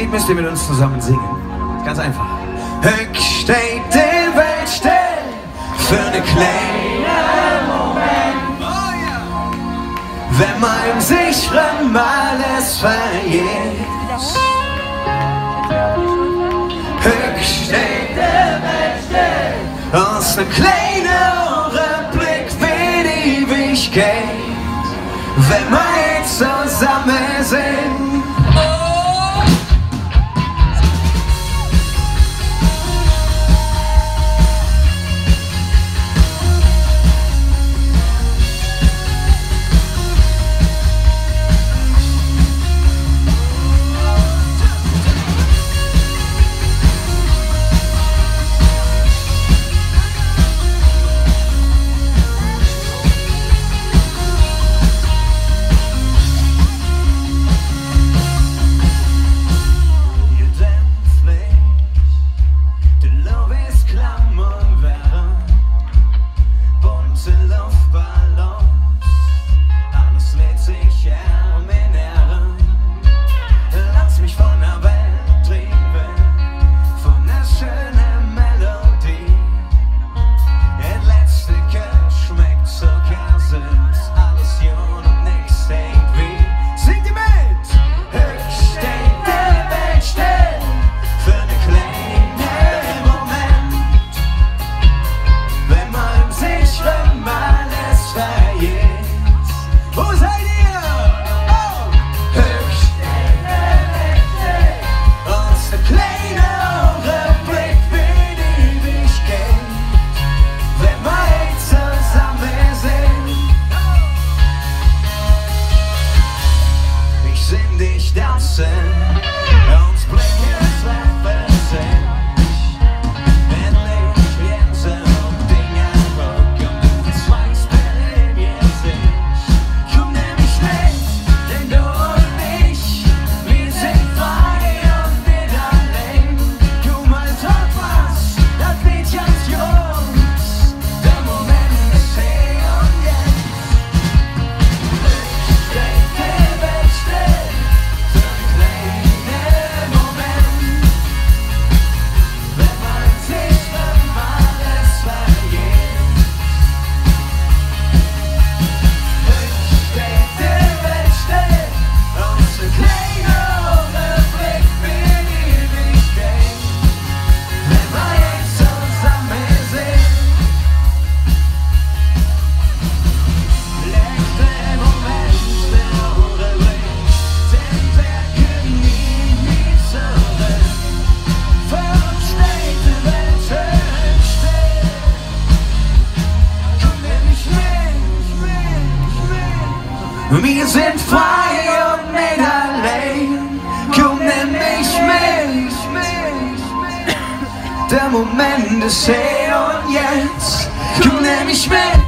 Lied müsst ihr mit uns zusammen singen. Ganz einfach. Ich steht die Welt still für eine kleine Moment. Oh ja. Wenn man im sicheren alles verliert. Ich steht die Welt still aus einem kleinen Rückblick wie die Ewigkeit. Wenn wir zusammen sind. Wir sind frei und nicht allein. Komm, nimm mich mit. Der Moment ist hier und jetzt. Komm, nimm mich mit.